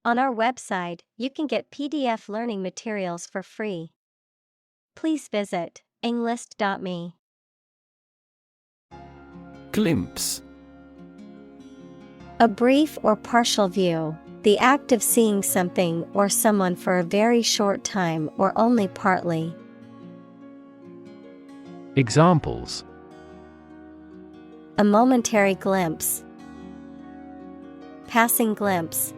On our website, you can get PDF learning materials for free. Please visit englist.me. Glimpse. A brief or partial view, the act of seeing something or someone for a very short time or only partly. Examples: A momentary glimpse. Passing glimpse.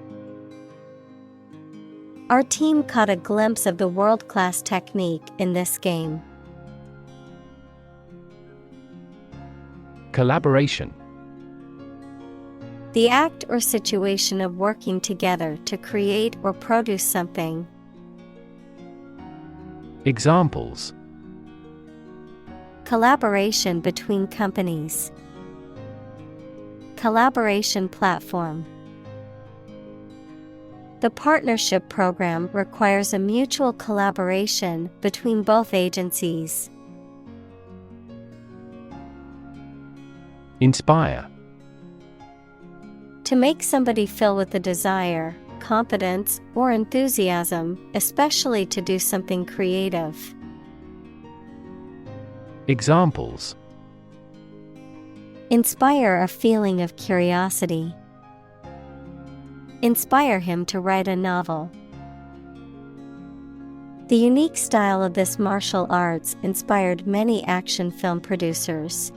Our team caught a glimpse of the world-class technique in this game. Collaboration. The act or situation of working together to create or produce something. Examples: Collaboration between companies. Collaboration platform. The partnership program requires a mutual collaboration between both agencies. Inspire. To make somebody feel with the desire, confidence, or enthusiasm, especially to do something creative. Examples: Inspire a feeling of curiosity. Inspire him to write a novel. The unique style of this martial arts inspired many action film producers.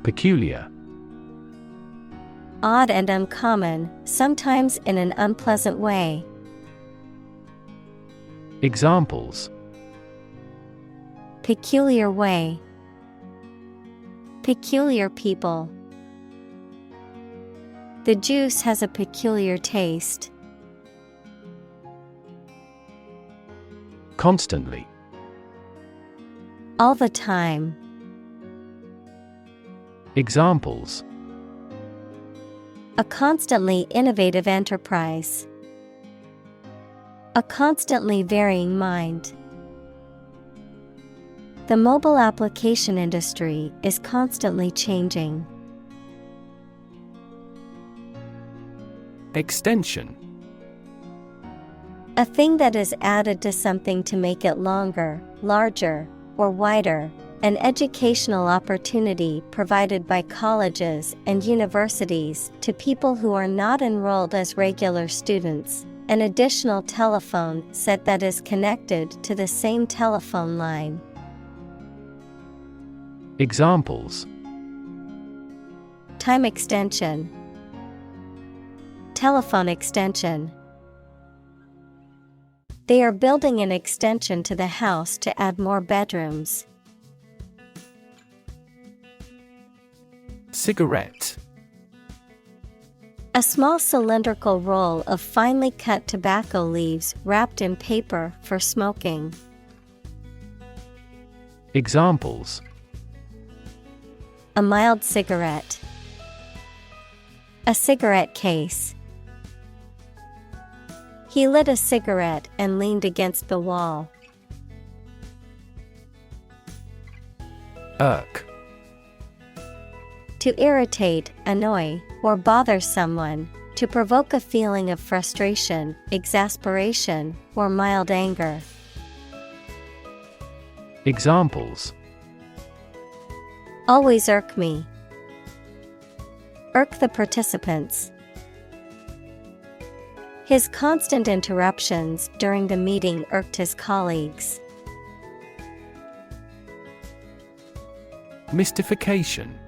Peculiar. Odd and uncommon, sometimes in an unpleasant way. Examples: Peculiar way. Peculiar people. The juice has a peculiar taste. Constantly. All the time. Examples: A constantly innovative enterprise. A constantly varying mind. The mobile application industry is constantly changing. Extension. A thing that is added to something to make it longer, larger, or wider. An educational opportunity provided by colleges and universities to people who are not enrolled as regular students. An additional telephone set that is connected to the same telephone line. Examples: Time extension. Telephone extension. They are building an extension to the house to add more bedrooms. Cigarette. A small cylindrical roll of finely cut tobacco leaves wrapped in paper for smoking. Examples: A mild cigarette. A cigarette case. He lit a cigarette and leaned against the wall. Irk. To irritate, annoy, or bother someone, to provoke a feeling of frustration, exasperation, or mild anger. Examples: Always irk me. Irk the participants. His constant interruptions during the meeting irked his colleagues. Mystification.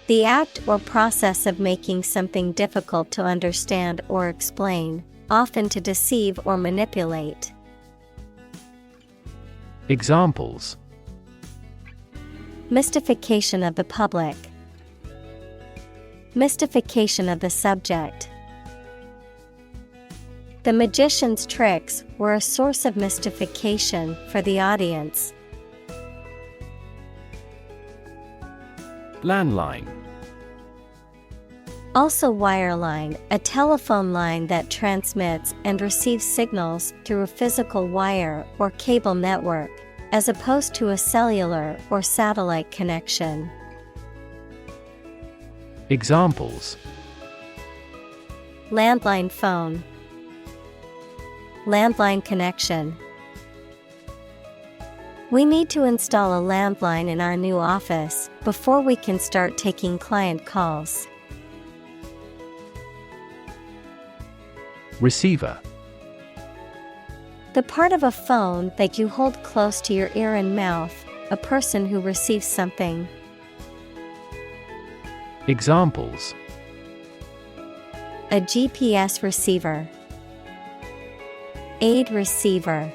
The act or process of making something difficult to understand or explain, often to deceive or manipulate. Examples: Mystification of the public. Mystification of the subject. The magician's tricks were a source of mystification for the audience. Landline. Also wireline, a telephone line that transmits and receives signals through a physical wire or cable network, as opposed to a cellular or satellite connection. Examples: landline phone, landline connection. We need to install a landline in our new office before we can start taking client calls. Receiver. The part of a phone that you hold close to your ear and mouth, a person who receives something. Examples: A GPS receiver, aid receiver.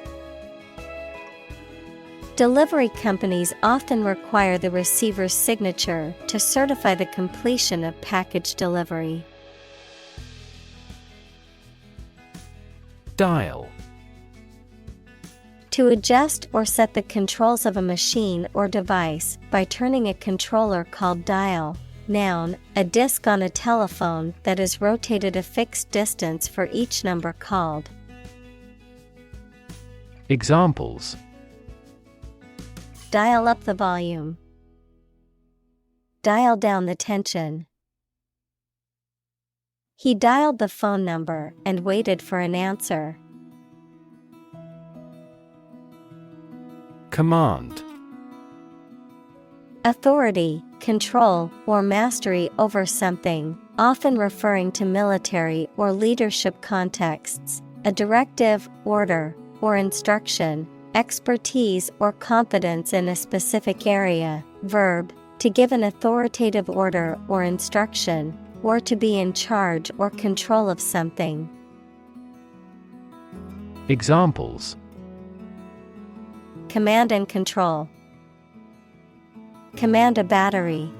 Delivery companies often require the receiver's signature to certify the completion of package delivery. Dial. To adjust or set the controls of a machine or device by turning a controller called dial. Noun, a disc on a telephone that is rotated a fixed distance for each number called. Examples: Dial up the volume. Dial down the tension. He dialed the phone number and waited for an answer. Command. Authority, control, or mastery over something, often referring to military or leadership contexts, a directive, order, or instruction, expertise or competence in a specific area. Verb, to give an authoritative order or instruction, or to be in charge or control of something. Examples: Command and control. Command a battery.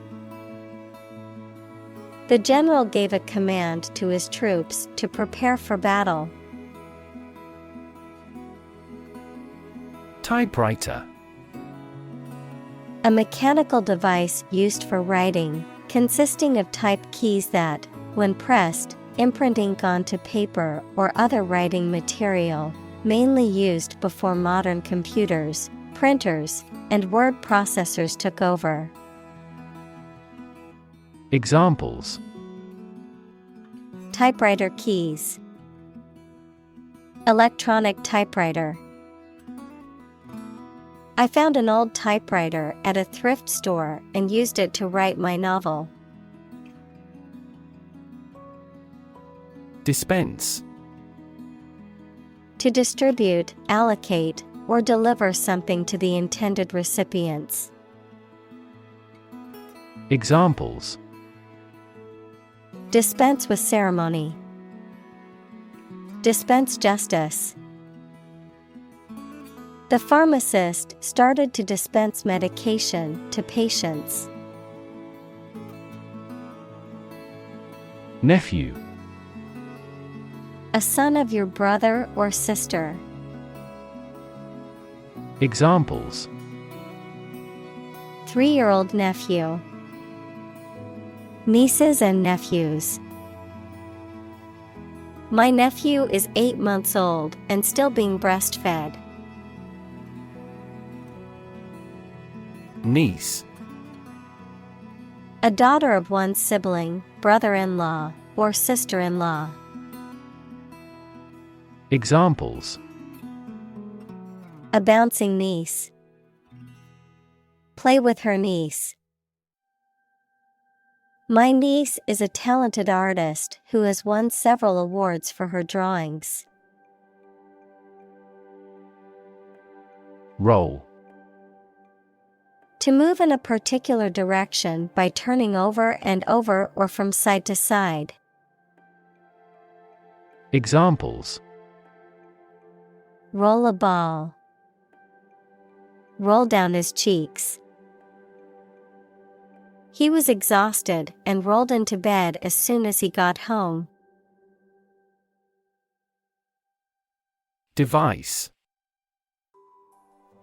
The general gave a command to his troops to prepare for battle. Typewriter. A mechanical device used for writing, consisting of type keys that, when pressed, imprint ink onto paper or other writing material, mainly used before modern computers, printers, and word processors took over. Examples: Typewriter keys. Electronic typewriter. I found an old typewriter at a thrift store and used it to write my novel. Dispense. To distribute, allocate, or deliver something to the intended recipients. Examples: Dispense with ceremony. Dispense justice. The pharmacist started to dispense medication to patients. Nephew. A son of your brother or sister. Examples: 3-year-old nephew. Nieces and nephews. My nephew is 8 months old and still being breastfed. Niece. A daughter of one's sibling, brother-in-law, or sister-in-law. Examples: A bouncing niece. Play with her niece. My niece is a talented artist who has won several awards for her drawings. Roll. To move in a particular direction by turning over and over or from side to side. Examples: Roll a ball. Roll down his cheeks. He was exhausted and rolled into bed as soon as he got home. Device.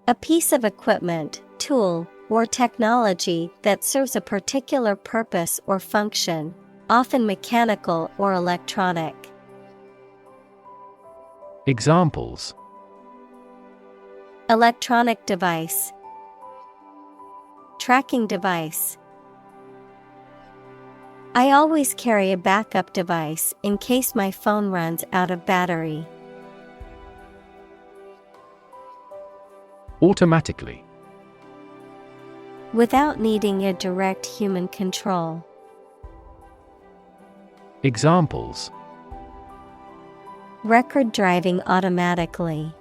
A piece of equipment, tool, or technology that serves a particular purpose or function, often mechanical or electronic. Examples: Electronic device. Tracking device. I always carry a backup device in case my phone runs out of battery. Automatically. Without needing a direct human control. Examples: Record driving automatically.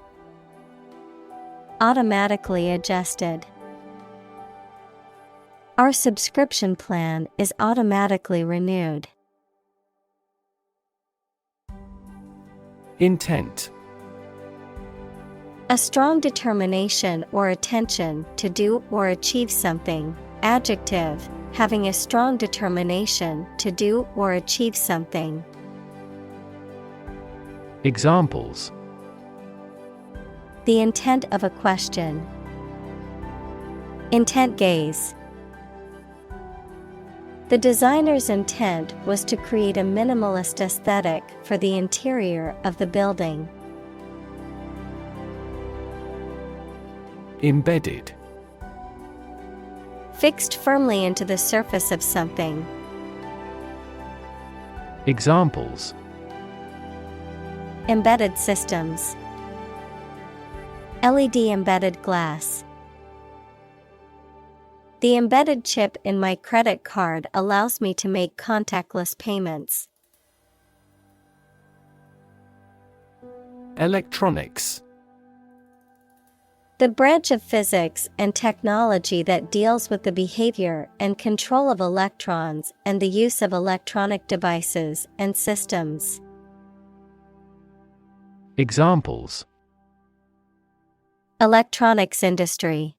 Automatically adjusted. Our subscription plan is automatically renewed. Intent. A strong determination or attention to do or achieve something. Adjective, having a strong determination to do or achieve something. Examples: The intent of a question. Intent gaze. The designer's intent was to create a minimalist aesthetic for the interior of the building. Embedded. Fixed firmly into the surface of something. Examples: Embedded systems. LED embedded glass. The embedded chip in my credit card allows me to make contactless payments. Electronics. The branch of physics and technology that deals with the behavior and control of electrons and the use of electronic devices and systems. Examples: Electronics industry.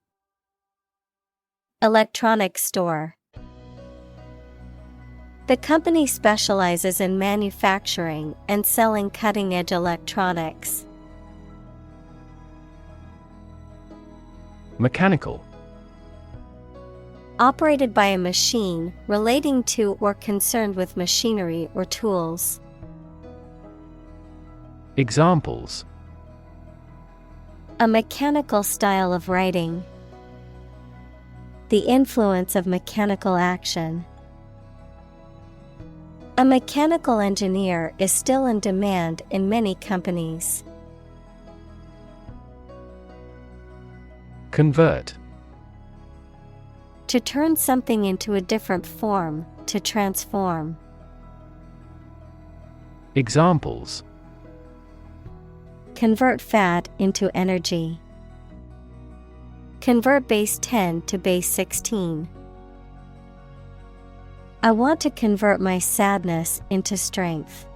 Electronics store. The company specializes in manufacturing and selling cutting-edge electronics. Mechanical. Operated by a machine, relating to or concerned with machinery or tools. Examples: A mechanical style of writing. The influence of mechanical action. A mechanical engineer is still in demand in many companies. Convert. To turn something into a different form, to transform. Examples: Convert fat into energy. Convert base 10 to base 16. I want to convert my sadness into strength.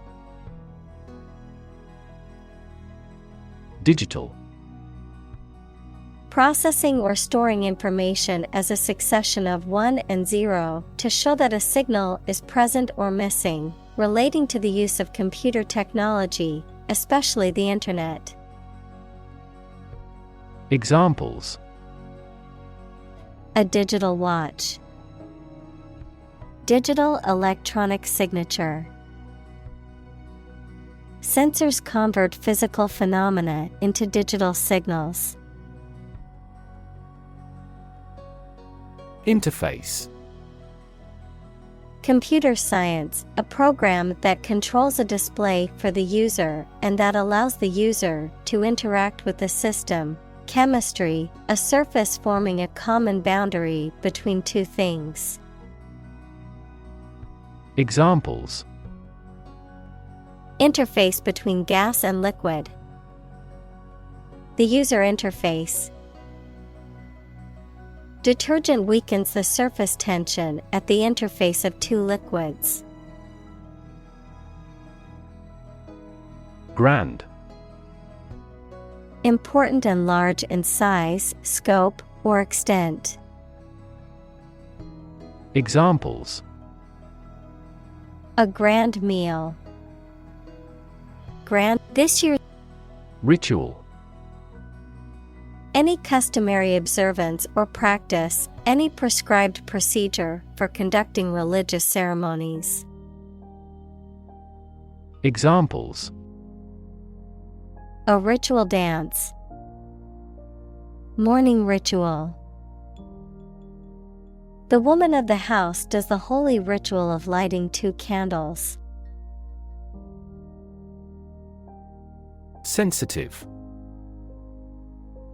Digital. Processing or storing information as a succession of 1 and 0 to show that a signal is present or missing, relating to the use of computer technology, especially the Internet. Examples: A digital watch. Digital electronic signature. Sensors convert physical phenomena into digital signals. Interface. Computer science, a program that controls a display for the user and that allows the user to interact with the system. Chemistry, a surface forming a common boundary between two things. Examples: Interface between gas and liquid. The user interface. Detergent weakens the surface tension at the interface of two liquids. Grand. Important and large in size, scope, or extent. Examples: A grand meal. Grand this year. Ritual. Any customary observance or practice, any prescribed procedure for conducting religious ceremonies. Examples: A ritual dance. Morning ritual. The woman of the house does the holy ritual of lighting 2 candles. Sensitive.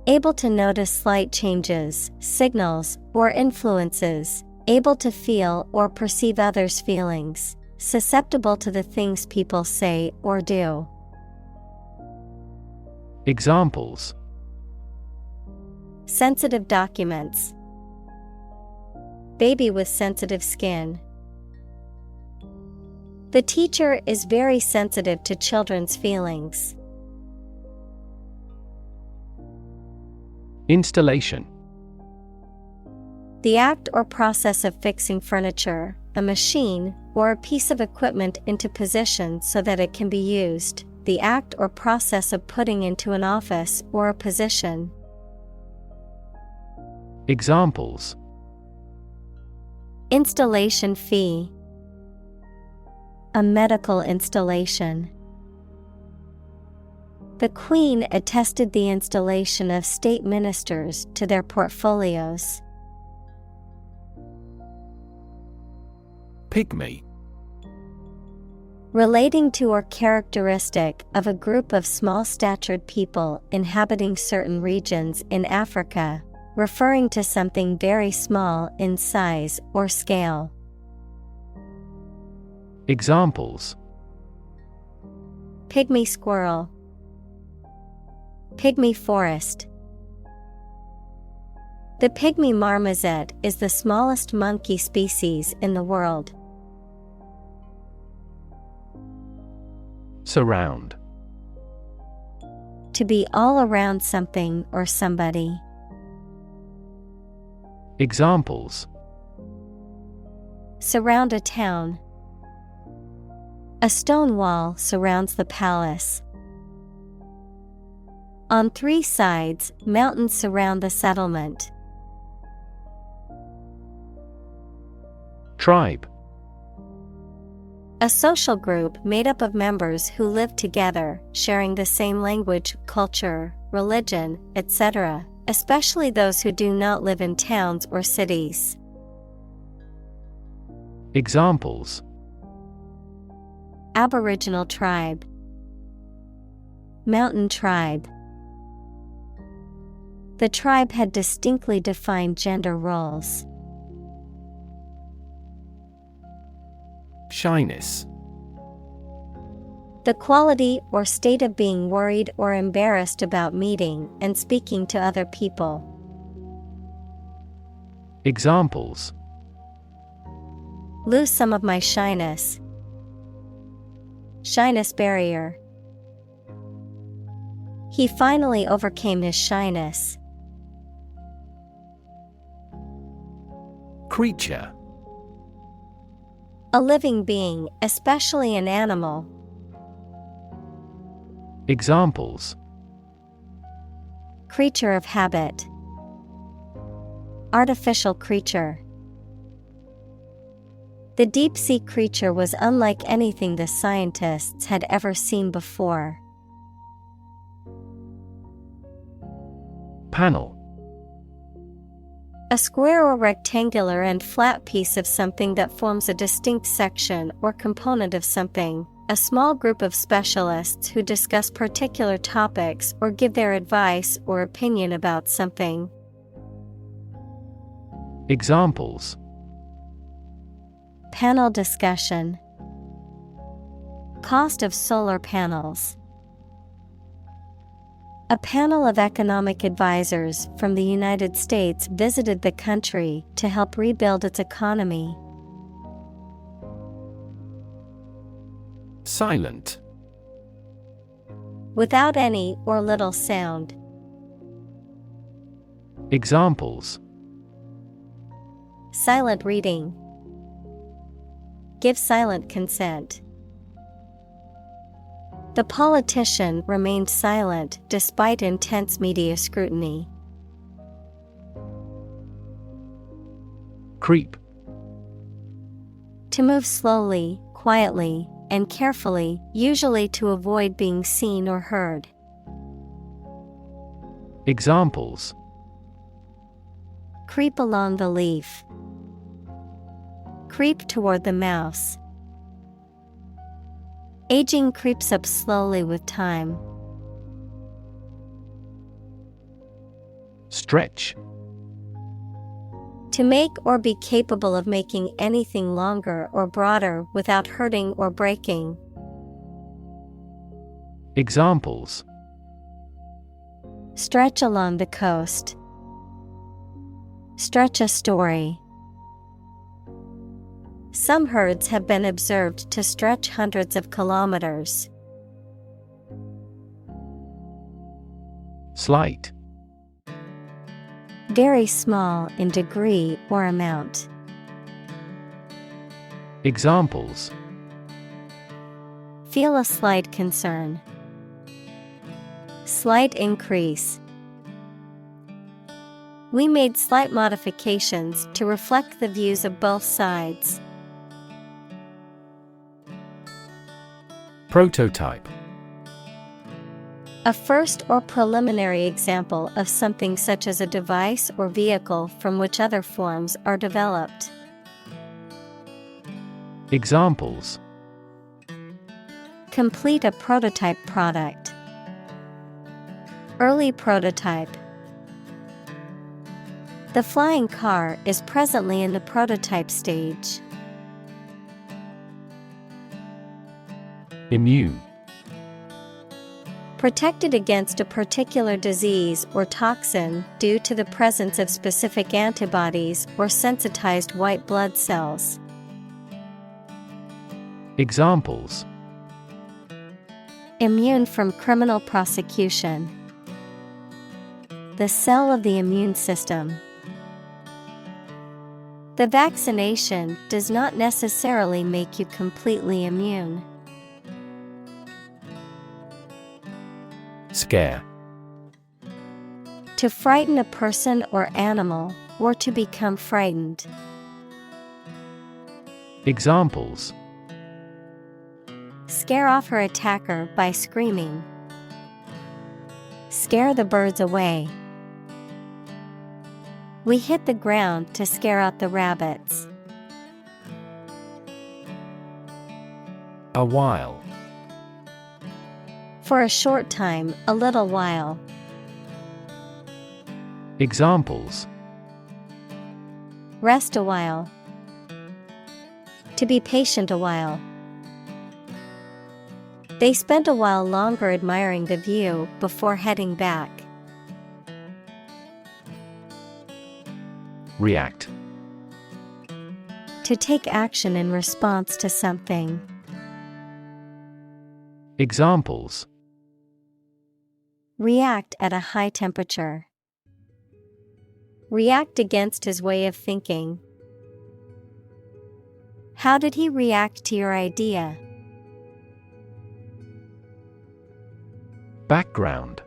Able to notice slight changes, signals, or influences, able to feel or perceive others' feelings, susceptible to the things people say or do. Examples: sensitive documents, baby with sensitive skin. The teacher is very sensitive to children's feelings. Installation. The act or process of fixing furniture, a machine, or a piece of equipment into position so that it can be used. The act or process of putting into an office or a position. Examples: installation fee, a medical installation. The Queen attested the installation of state ministers to their portfolios. Pygmy. Relating to or characteristic of a group of small-statured people inhabiting certain regions in Africa, referring to something very small in size or scale. Examples: pygmy squirrel, pygmy forest. The pygmy marmoset is the smallest monkey species in the world. Surround. To be all around something or somebody. Examples: surround a town. A stone wall surrounds the palace. On 3 sides, mountains surround the settlement. Tribe. A social group made up of members who live together, sharing the same language, culture, religion, etc., especially those who do not live in towns or cities. Examples: Aboriginal tribe, mountain tribe. The tribe had distinctly defined gender roles. Shyness. The quality or state of being worried or embarrassed about meeting and speaking to other people. Examples: lose some of my shyness. Shyness barrier. He finally overcame his shyness. Creature. A living being, especially an animal. Examples: creature of habit. Artificial creature. The deep-sea creature was unlike anything the scientists had ever seen before. Panel. A square or rectangular and flat piece of something that forms a distinct section or component of something. A small group of specialists who discuss particular topics or give their advice or opinion about something. Examples: panel discussion. Cost of solar panels. A panel of economic advisors from the United States visited the country to help rebuild its economy. Silent. Without any or little sound. Examples: silent reading. Give silent consent. The politician remained silent despite intense media scrutiny. Creep. To move slowly, quietly, and carefully, usually to avoid being seen or heard. Examples: creep along the leaf. Creep toward the mouse. Aging creeps up slowly with time. Stretch. To make or be capable of making anything longer or broader without hurting or breaking. Examples: Stretch along the coast. Stretch a story. Some herds have been observed to stretch hundreds of kilometers. Slight. Very small in degree or amount. Examples: Feel a slight concern. Slight increase. We made slight modifications to reflect the views of both sides. Prototype. A first or preliminary example of something such as a device or vehicle from which other forms are developed. Examples: Complete a prototype product. Early prototype. The flying car is presently in the prototype stage. Immune. Protected against a particular disease or toxin due to the presence of specific antibodies or sensitized white blood cells. Examples: Immune from criminal prosecution. The cell of the immune system. The vaccination does not necessarily make you completely immune. Scare. To frighten a person or animal, or to become frightened. Examples: Scare off her attacker by screaming. Scare the birds away. We hit the ground to scare out the rabbits. A while. For a short time, a little while. Examples: Rest a while. To be patient a while. They spent a while longer admiring the view before heading back. React. To take action in response to something. Examples: React at a high temperature. React against his way of thinking. How did he react to your idea? Background.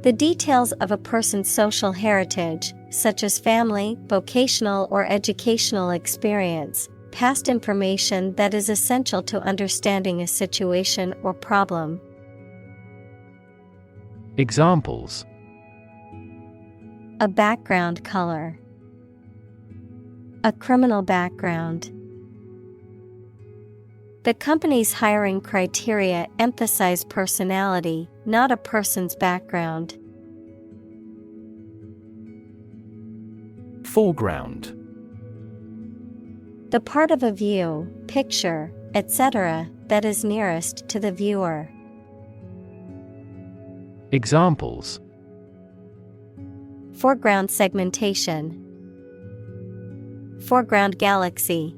The details of a person's social heritage, such as family, vocational or educational experience, past information that is essential to understanding a situation or problem. Examples: A background color. A criminal background. The company's hiring criteria emphasize personality, not a person's background. Foreground. The part of a view, picture, etc., that is nearest to the viewer. Examples: Foreground segmentation. Foreground galaxy.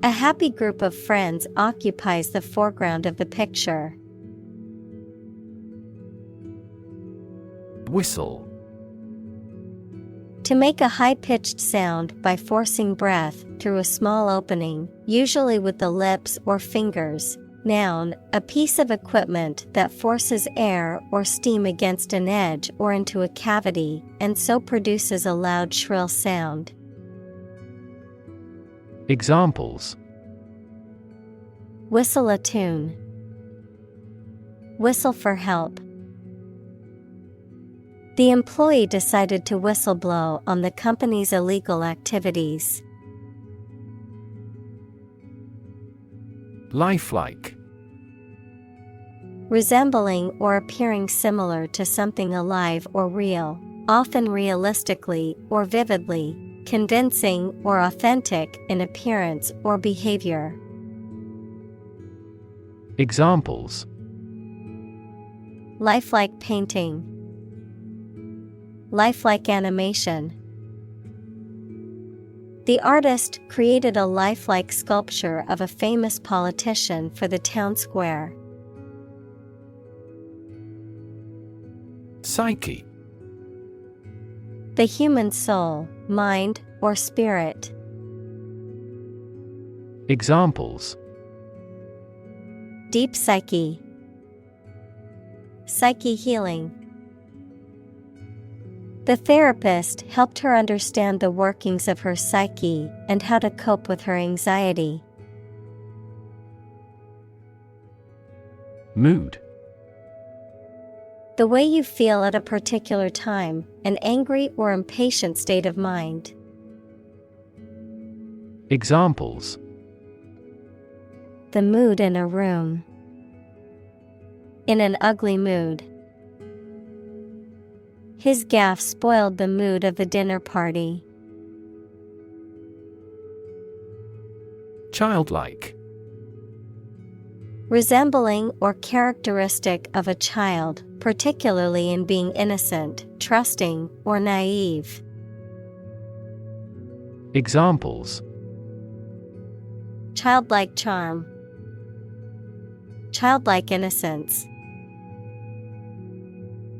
A happy group of friends occupies the foreground of the picture. Whistle. To make a high-pitched sound by forcing breath through a small opening, usually with the lips or fingers. Noun, a piece of equipment that forces air or steam against an edge or into a cavity, and so produces a loud shrill sound. Examples: Whistle a tune. Whistle for help. The employee decided to whistleblow on the company's illegal activities. Lifelike. Resembling or appearing similar to something alive or real, often realistically or vividly, convincing or authentic in appearance or behavior. Examples: Lifelike painting, lifelike animation. The artist created a lifelike sculpture of a famous politician for the town square. Psyche. The human soul, mind, or spirit. Examples: Deep psyche, psyche healing. The therapist helped her understand the workings of her psyche and how to cope with her anxiety. Mood. The way you feel at a particular time, an angry or impatient state of mind. Examples: The mood in a room. In an ugly mood. His gaffe spoiled the mood of the dinner party. Childlike. Resembling or characteristic of a child, particularly in being innocent, trusting, or naive. Examples: Childlike charm, childlike innocence.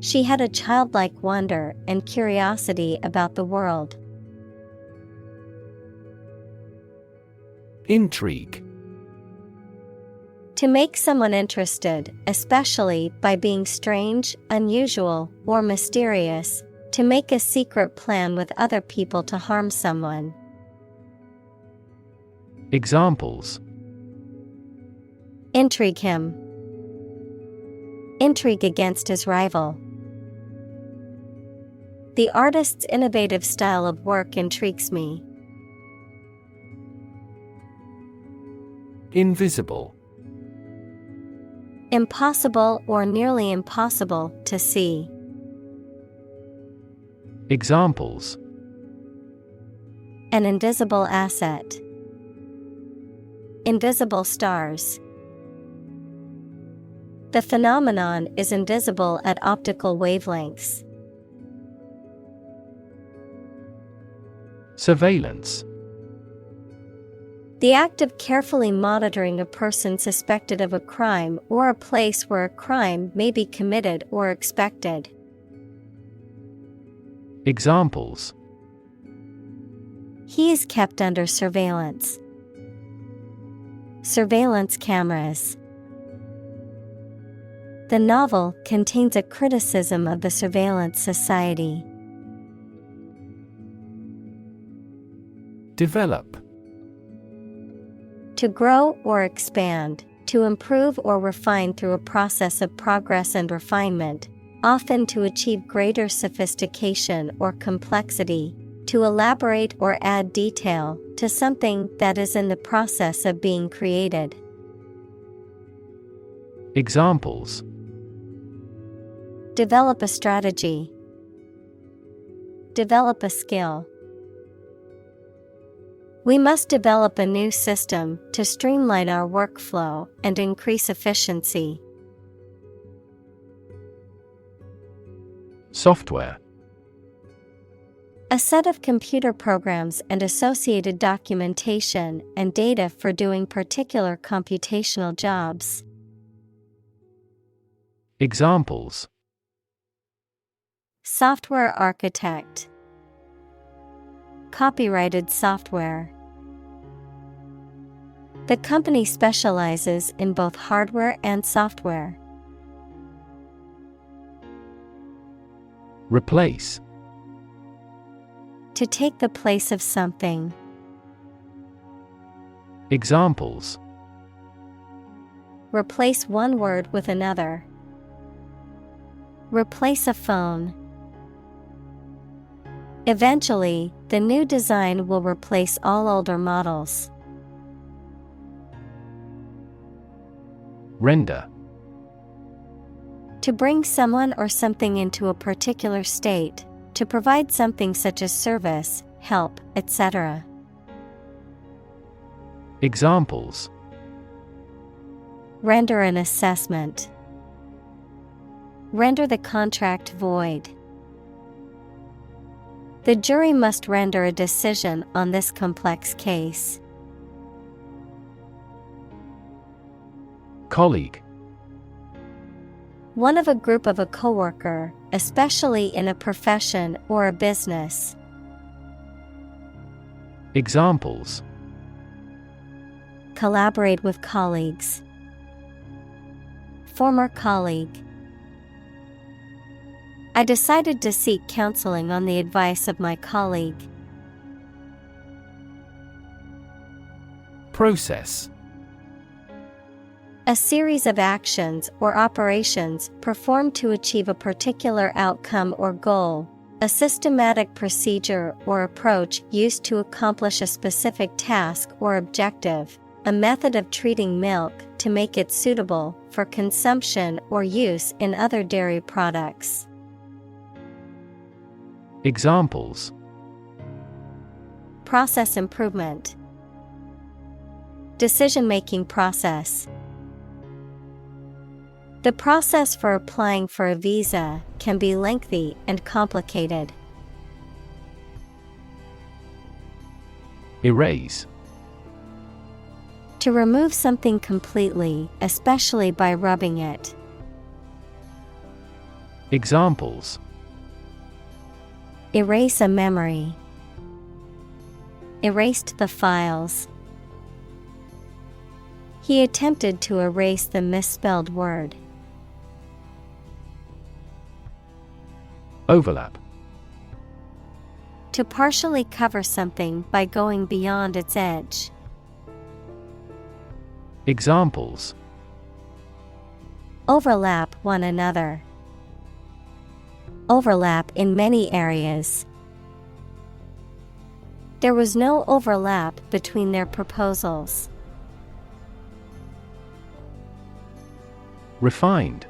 She had a childlike wonder and curiosity about the world. Intrigue. To make someone interested, especially by being strange, unusual, or mysterious, to make a secret plan with other people to harm someone. Examples: Intrigue him. Intrigue against his rival. The artist's innovative style of work intrigues me. Invisible. Impossible or nearly impossible to see. Examples: An invisible asset. Invisible stars. The phenomenon is invisible at optical wavelengths. Surveillance. The act of carefully monitoring a person suspected of a crime or a place where a crime may be committed or expected. Examples: He is kept under surveillance. Surveillance cameras. The novel contains a criticism of the surveillance society. Develop. To grow or expand, to improve or refine through a process of progress and refinement, often to achieve greater sophistication or complexity, to elaborate or add detail to something that is in the process of being created. Examples: Develop a strategy. Develop a skill. We must develop a new system to streamline our workflow and increase efficiency. Software. A set of computer programs and associated documentation and data for doing particular computational jobs. Examples: Software architect. Copyrighted software. The company specializes in both hardware and software. Replace. To take the place of something. Examples: Replace one word with another. Replace a phone. Eventually, the new design will replace all older models. Render. To bring someone or something into a particular state, to provide something such as service, help, etc. Examples: Render an assessment. Render the contract void. The jury must render a decision on this complex case. Colleague. One of a group of a coworker, especially in a profession or a business. Examples: Collaborate with colleagues. Former colleague. I decided to seek counseling on the advice of my colleague. Process. A series of actions or operations performed to achieve a particular outcome or goal, a systematic procedure or approach used to accomplish a specific task or objective, a method of treating milk to make it suitable for consumption or use in other dairy products. Examples: Process improvement. Decision-making process. The process for applying for a visa can be lengthy and complicated. Erase. To remove something completely, especially by rubbing it. Examples: Erase a memory. Erased the files. He attempted to erase the misspelled word. Overlap. To partially cover something by going beyond its edge. Examples: Overlap one another. Overlap in many areas. There was no overlap between their proposals. Refined.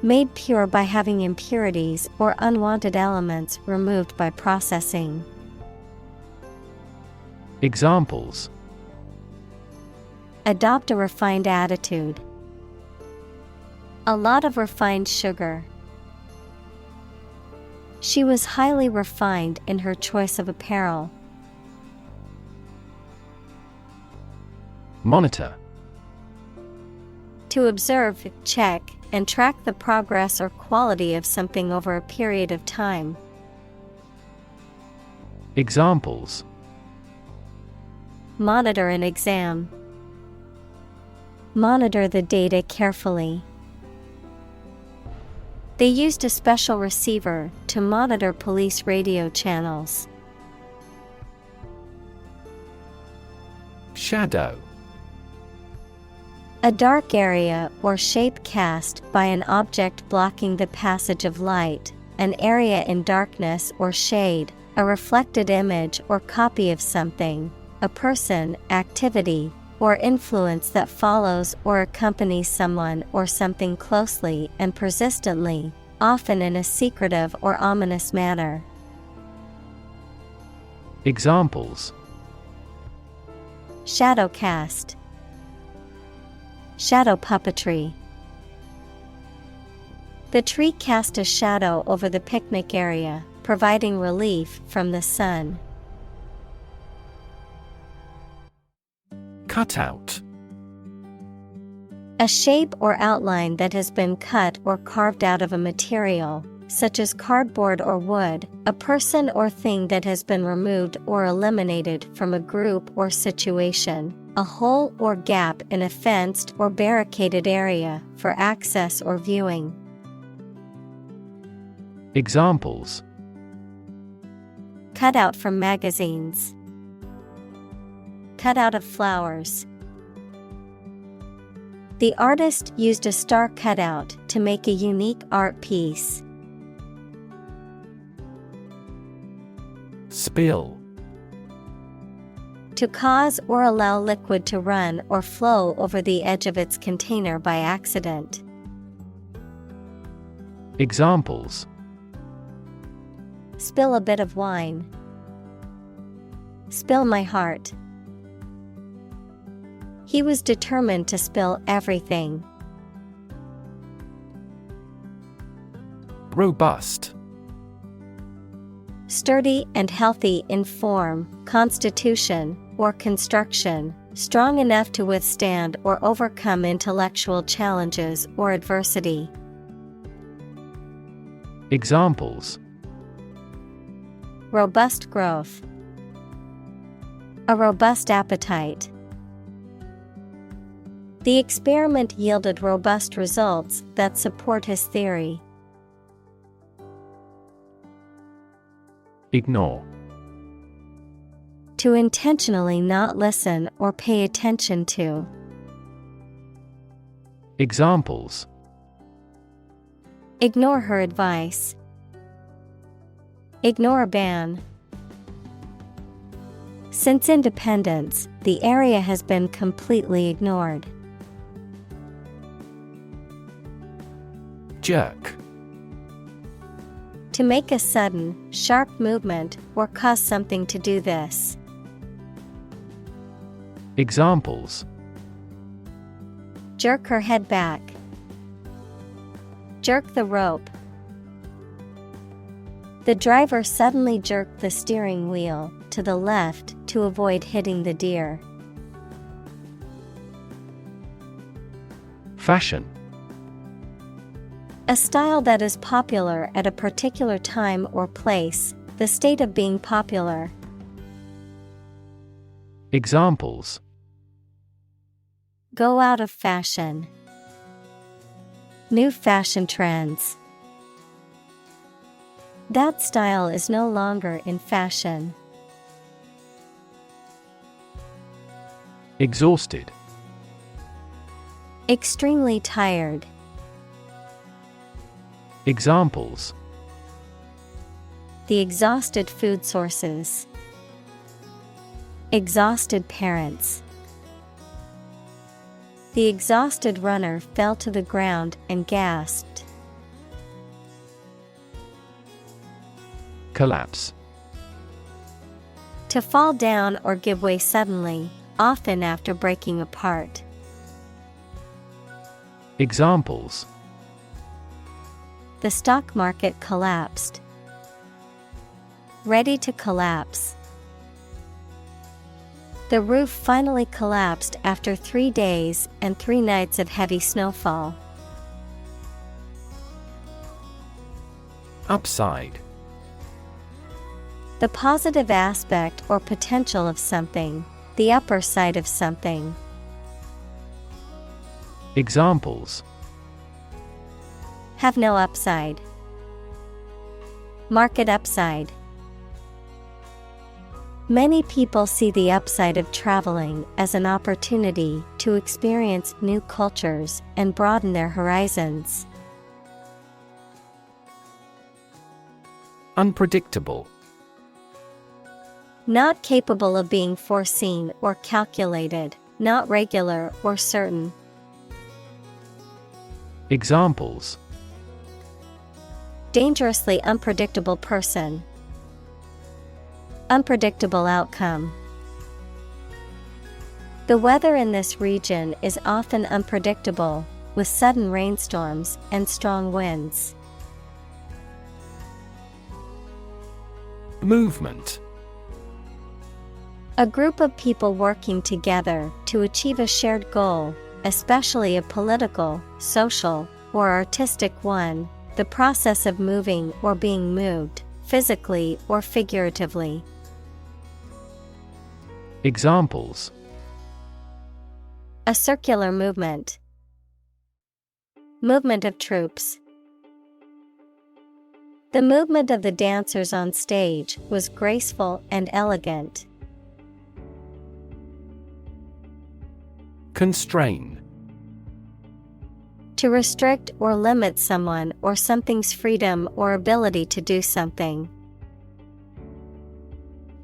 Made pure by having impurities or unwanted elements removed by processing. Examples: Adopt a refined attitude. A lot of refined sugar. She was highly refined in her choice of apparel. Monitor. To observe, check, and track the progress or quality of something over a period of time. Examples: Monitor an exam. Monitor the data carefully. They used a special receiver to monitor police radio channels. Shadow. A dark area or shape cast by an object blocking the passage of light, an area in darkness or shade, a reflected image or copy of something, a person, activity, or influence that follows or accompanies someone or something closely and persistently, often in a secretive or ominous manner. Examples: Shadow cast. Shadow puppetry. The tree cast a shadow over the picnic area, providing relief from the sun. Cutout. A shape or outline that has been cut or carved out of a material, such as cardboard or wood, a person or thing that has been removed or eliminated from a group or situation, a hole or gap in a fenced or barricaded area for access or viewing. Examples: Cut out from magazines. Cut out of flowers. The artist used a star cutout to make a unique art piece. Spill. To cause or allow liquid to run or flow over the edge of its container by accident. Examples: Spill a bit of wine. Spill my heart. He was determined to spill everything. Robust. Sturdy and healthy in form, constitution, or construction, strong enough to withstand or overcome intellectual challenges or adversity. Examples: Robust growth. A robust appetite. The experiment yielded robust results that support his theory. Ignore. To intentionally not listen or pay attention to. Examples: Ignore her advice. Ignore a ban. Since independence, the area has been completely ignored. Jerk. To make a sudden, sharp movement or cause something to do this. Examples: Jerk her head back. Jerk the rope. The driver suddenly jerked the steering wheel to the left to avoid hitting the deer. Fashion. A style that is popular at a particular time or place, the state of being popular. Examples: Go out of fashion. New fashion trends. That style is no longer in fashion. Exhausted. Extremely tired. Examples: The exhausted food sources. Exhausted parents. The exhausted runner fell to the ground and gasped. Collapse. To fall down or give way suddenly, often after breaking apart. Examples: The stock market collapsed. Ready to collapse. The roof finally collapsed after 3 days and 3 nights of heavy snowfall. Upside. The positive aspect or potential of something, the upper side of something. Examples: Have no upside. Market upside. Many people see the upside of traveling as an opportunity to experience new cultures and broaden their horizons. Unpredictable. Not capable of being foreseen or calculated, not regular or certain. Examples: Dangerously unpredictable person. Unpredictable outcome. The weather in this region is often unpredictable, with sudden rainstorms and strong winds. Movement. A group of people working together to achieve a shared goal, especially a political, social, or artistic one, the process of moving or being moved, physically or figuratively. Examples: A circular movement. Movement of troops. The movement of the dancers on stage was graceful and elegant. Constrain. To restrict or limit someone or something's freedom or ability to do something.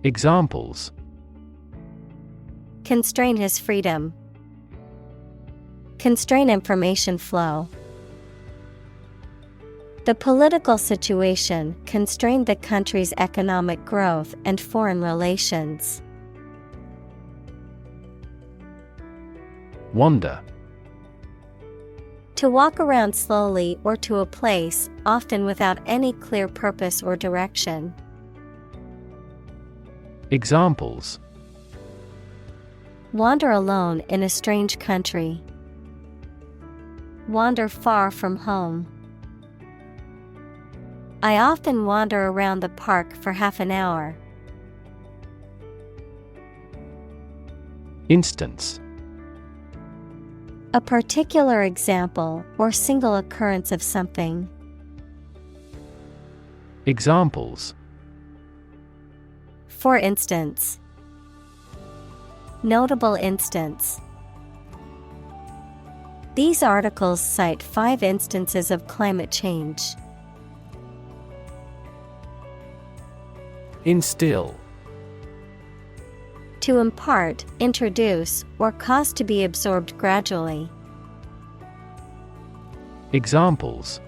Examples: constrain his freedom, constrain information flow. The political situation constrained the country's economic growth and foreign relations. Wander. To walk around slowly or to a place, often without any clear purpose or direction. Examples: wander alone in a strange country, wander far from home. I often wander around the park for half an hour. Instance: a particular example or single occurrence of something. Examples: for instance, notable instance. These articles cite 5 instances of climate change. Instill. To impart, introduce, or cause to be absorbed gradually. Examples: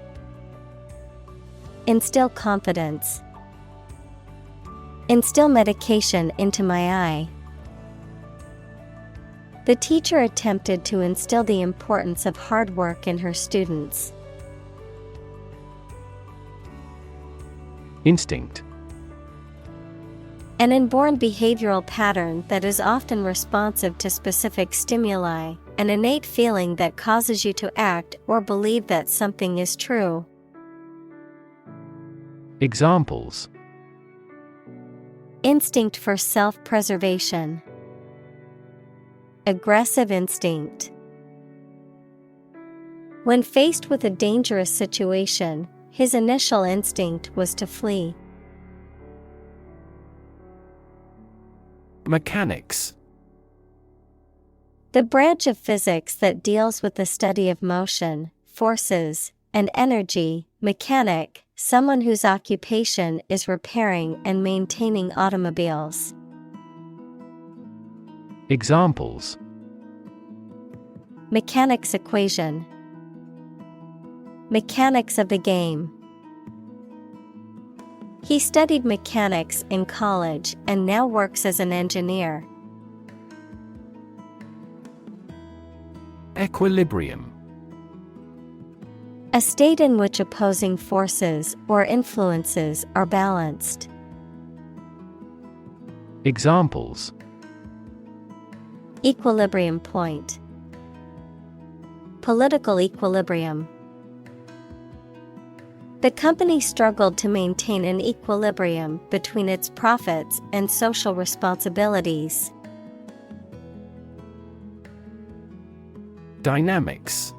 instill confidence, instill medication into my eye. The teacher attempted to instill the importance of hard work in her students. Instinct. An inborn behavioral pattern that is often responsive to specific stimuli, an innate feeling that causes you to act or believe that something is true. Examples: instinct for self-preservation, aggressive instinct. When faced with a dangerous situation, his initial instinct was to flee. Mechanics. The branch of physics that deals with the study of motion, forces, and energy. Mechanic, someone whose occupation is repairing and maintaining automobiles. Examples: mechanic's equation, mechanics of the game. He studied mechanics in college and now works as an engineer. Equilibrium. A state in which opposing forces or influences are balanced. Examples: equilibrium point, political equilibrium. The company struggled to maintain an equilibrium between its profits and social responsibilities. Dynamics.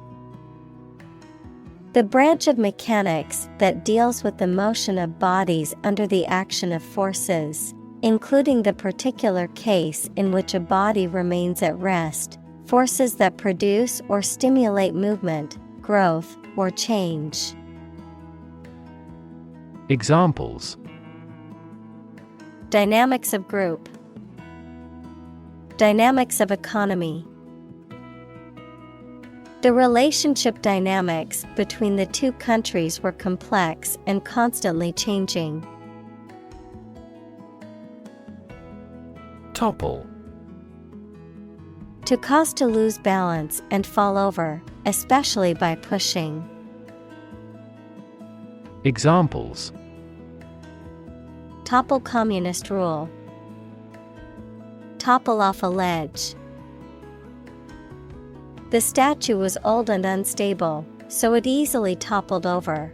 The branch of mechanics that deals with the motion of bodies under the action of forces, including the particular case in which a body remains at rest, forces that produce or stimulate movement, growth, or change. Examples: dynamics of group, dynamics of economy. The relationship dynamics between the two countries were complex and constantly changing. Topple. To cause to lose balance and fall over, especially by pushing. Examples: topple communist rule, topple off a ledge. The statue was old and unstable, so it easily toppled over.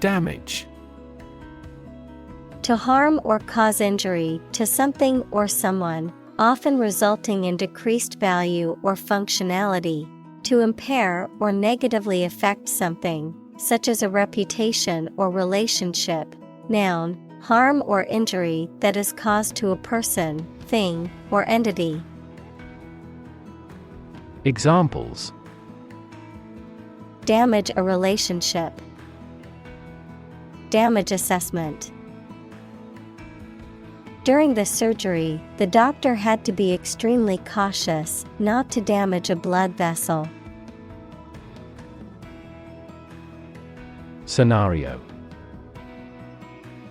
Damage. To harm or cause injury to something or someone, often resulting in decreased value or functionality. To impair or negatively affect something, such as a reputation or relationship. Noun, harm or injury that is caused to a person, thing, or entity. Examples: damage a relationship, Damage assessment. During the surgery, the doctor had to be extremely cautious not to damage a blood vessel. Scenario.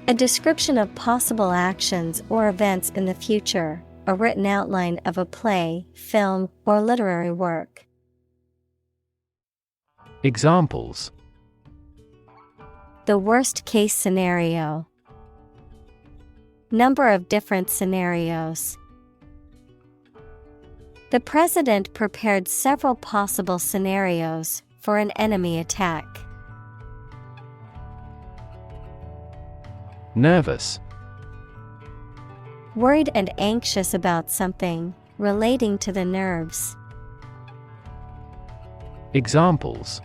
A description of possible actions or events in the future, a written outline of a play, film, or literary work. Examples. The worst case scenario. Number of different scenarios. The president prepared several possible scenarios for an enemy attack. Nervous. Worried and anxious about something, relating to the nerves. Examples.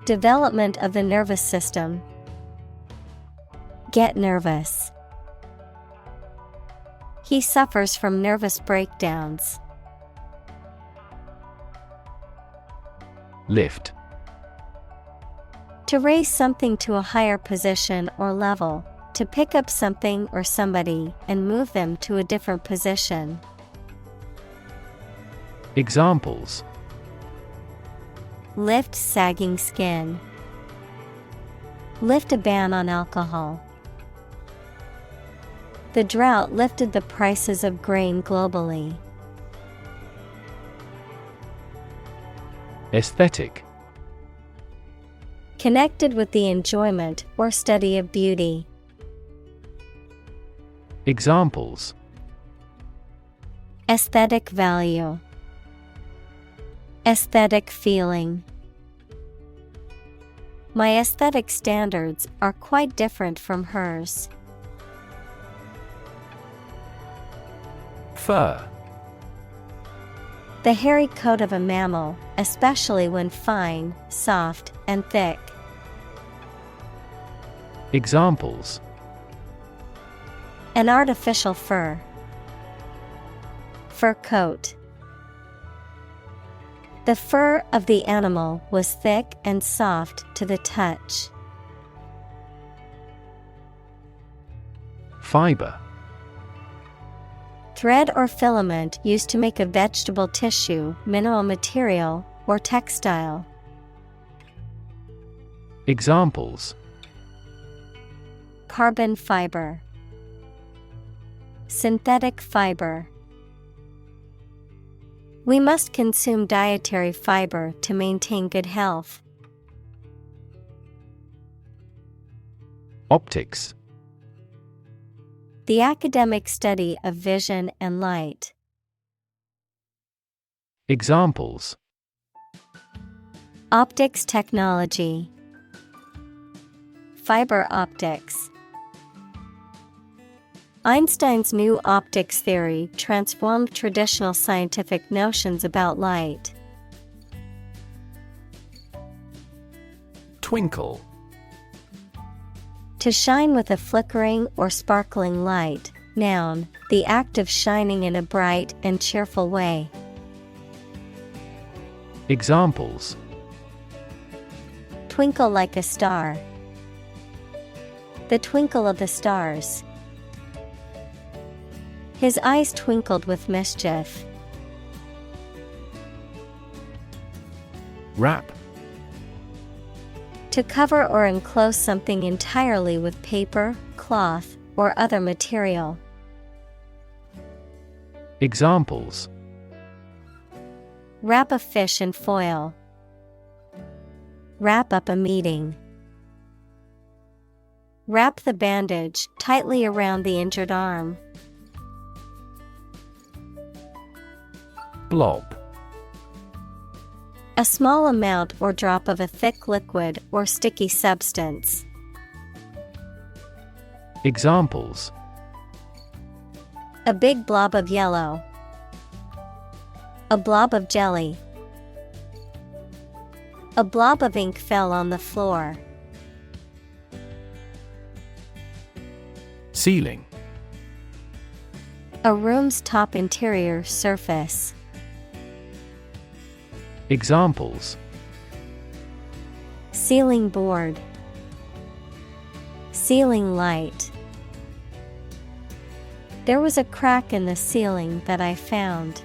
Development of the nervous system. Get nervous. He suffers from nervous breakdowns. Lift. To raise something to a higher position or level, to pick up something or somebody and move them to a different position. Examples. Lift sagging skin. Lift a ban on alcohol. The drought lifted the prices of grain globally. Aesthetic. Connected with the enjoyment or study of beauty. Examples. Aesthetic value. Aesthetic feeling. My aesthetic standards are quite different from hers. Fur. The hairy coat of a mammal, especially when fine, soft, and thick. Examples. An artificial fur. Fur coat. The fur of the animal was thick and soft to the touch. Fiber. Thread or filament used to make a vegetable tissue, mineral material, or textile. Examples. Carbon fiber. Synthetic fiber. We must consume dietary fiber to maintain good health. Optics. The academic study of vision and light. Examples. Optics technology. Fiber optics. Einstein's new optics theory transformed traditional scientific notions about light. Twinkle. To shine with a flickering or sparkling light. Noun, the act of shining in a bright and cheerful way. Examples. Twinkle like a star. The twinkle of the stars. His eyes twinkled with mischief. Wrap. To cover or enclose something entirely with paper, cloth, or other material. Examples. Wrap a fish in foil. Wrap up a meeting. Wrap the bandage tightly around the injured arm. Blob. A small amount or drop of a thick liquid or sticky substance. Examples. A big blob of yellow. A blob of jelly. A blob of ink fell on the floor. Ceiling. A room's top interior surface. Examples. Ceiling board. Ceiling light. There was a crack in the ceiling that I found.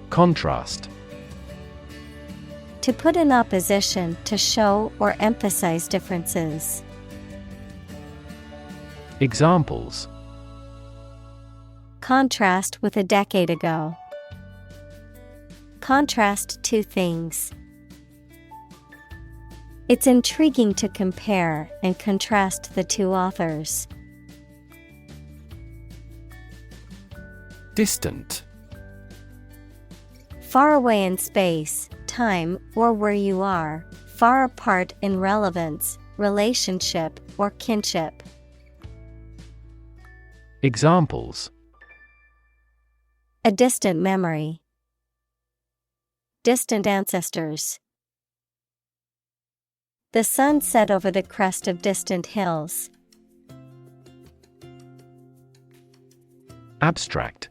Contrast. To put in opposition to show or emphasize differences. Examples. Contrast with a decade ago. Contrast two things. It's intriguing to compare and contrast the two authors. Distant. Far away in space, time, or where you are, far apart in relevance, relationship, or kinship. Examples. A distant memory. Distant ancestors. The sun set over the crest of distant hills. Abstract.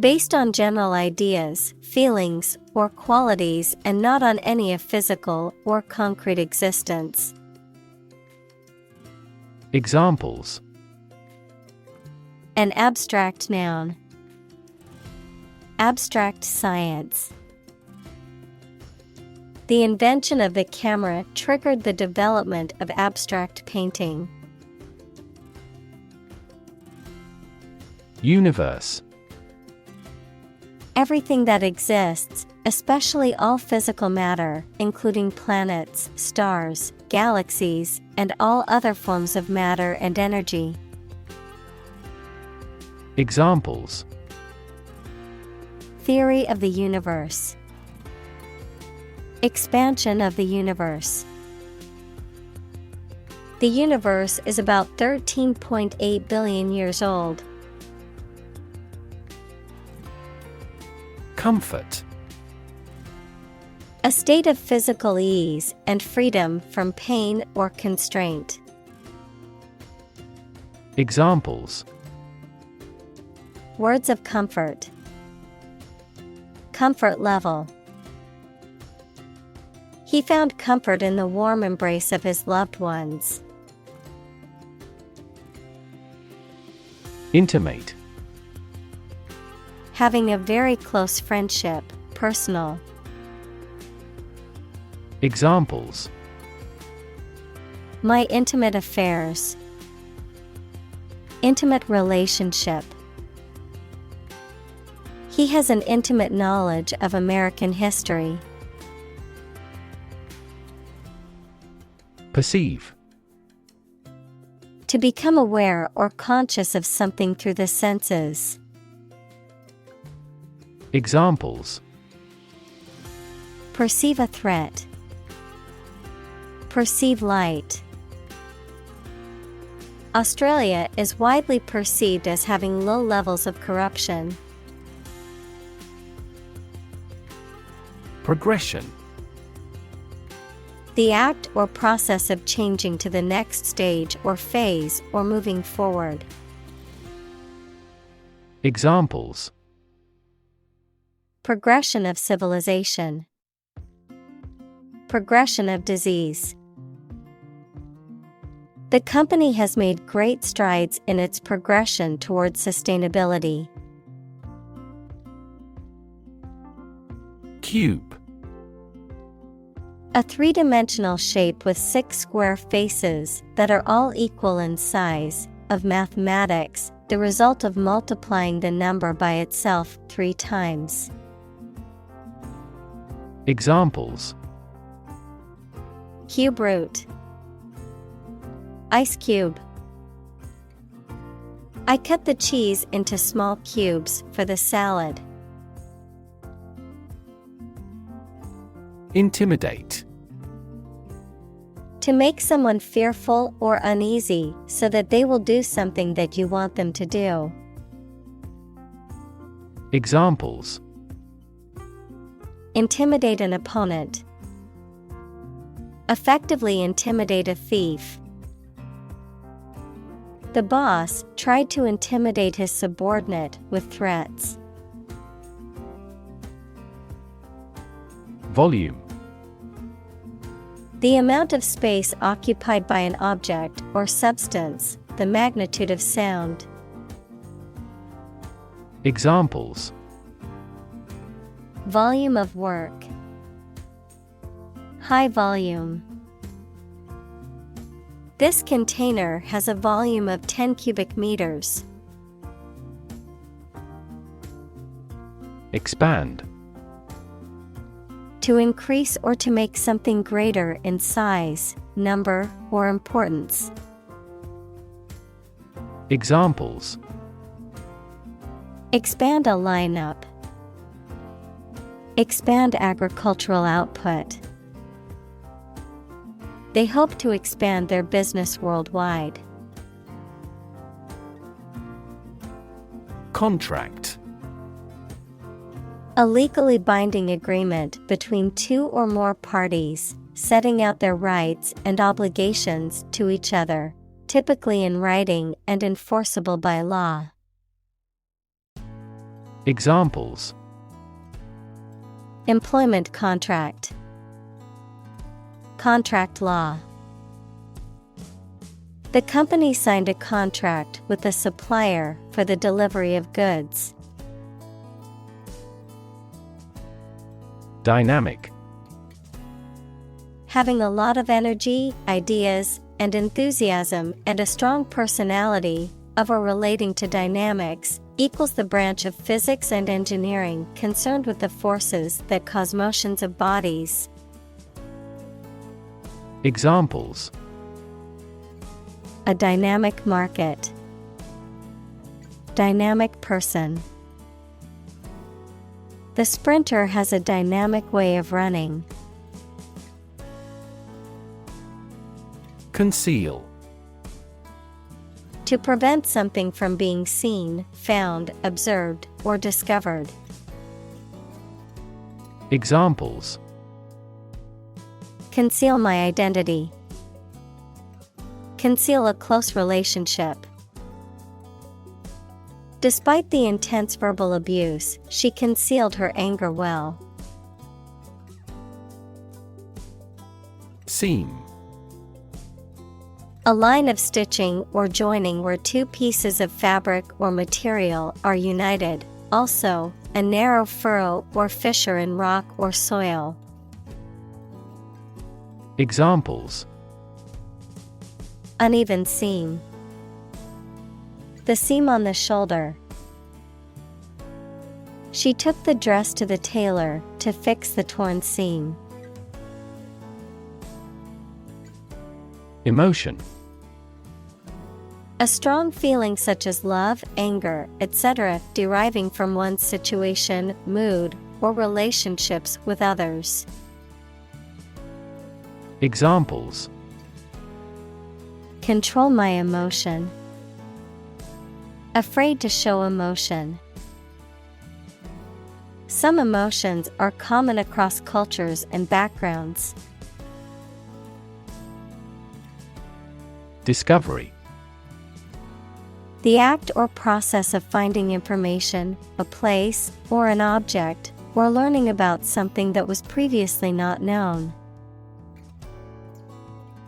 Based on general ideas, feelings, or qualities and not on any of physical or concrete existence. Examples. An abstract noun. Abstract science. The invention of the camera triggered the development of abstract painting. Universe. Everything that exists, especially all physical matter, including planets, stars, galaxies, and all other forms of matter and energy. Examples. Theory of the universe. Expansion of the universe. The universe is about 13.8 billion years old. Comfort. A state of physical ease and freedom from pain or constraint. Examples. Words of comfort. Comfort level. He found comfort in the warm embrace of his loved ones. Intimate. Having a very close friendship, personal. Examples. My intimate affairs. Intimate relationship. He has an intimate knowledge of American history. Perceive. To become aware or conscious of something through the senses. Examples. Perceive a threat. Perceive light. Australia is widely perceived as having low levels of corruption. Progression. The act or process of changing to the next stage or phase or moving forward. Examples. Progression of civilization. Progression of disease. The company has made great strides in its progression towards sustainability. Cube. A three-dimensional shape with 6 square faces that are all equal in size, of mathematics, the result of multiplying the number by itself 3 times. Examples. Cube root. Ice cube. I cut the cheese into small cubes for the salad. Intimidate. To make someone fearful or uneasy so that they will do something that you want them to do. Examples. Intimidate an opponent. Effectively intimidate a thief. The boss tried to intimidate his subordinate with threats. Volume. The amount of space occupied by an object or substance, the magnitude of sound. Examples: Volume of work. High volume. This container has a volume of 10 cubic meters. Expand. To increase or to make something greater in size, number, or importance. Examples: Expand a lineup. Expand agricultural output. They hope to expand their business worldwide. Contract. A legally binding agreement between two or more parties, setting out their rights and obligations to each other, typically in writing and enforceable by law. Examples: Employment contract. Contract law. The company signed a contract with the supplier for the delivery of goods. Dynamic. Having a lot of energy, ideas, and enthusiasm and a strong personality, of or relating to dynamics, equals the branch of physics and engineering concerned with the forces that cause motions of bodies. Examples: A dynamic market. Dynamic person. The sprinter has a dynamic way of running. Conceal. To prevent something from being seen, found, observed, or discovered. Examples: Conceal my identity. Conceal a close relationship. Despite the intense verbal abuse, she concealed her anger well. Seam. A line of stitching or joining where two pieces of fabric or material are united. Also, a narrow furrow or fissure in rock or soil. Examples: Uneven seam. The seam on the shoulder. She took the dress to the tailor to fix the torn seam. Emotion. A strong feeling such as love, anger, etc., deriving from one's situation, mood, or relationships with others. Examples: Control my emotion. Afraid to show emotion. Some emotions are common across cultures and backgrounds. Discovery. The act or process of finding information, a place, or an object, or learning about something that was previously not known.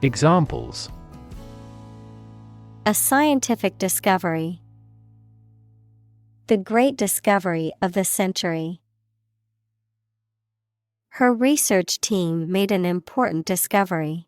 Examples: A scientific discovery. The great discovery of the century. Her research team made an important discovery.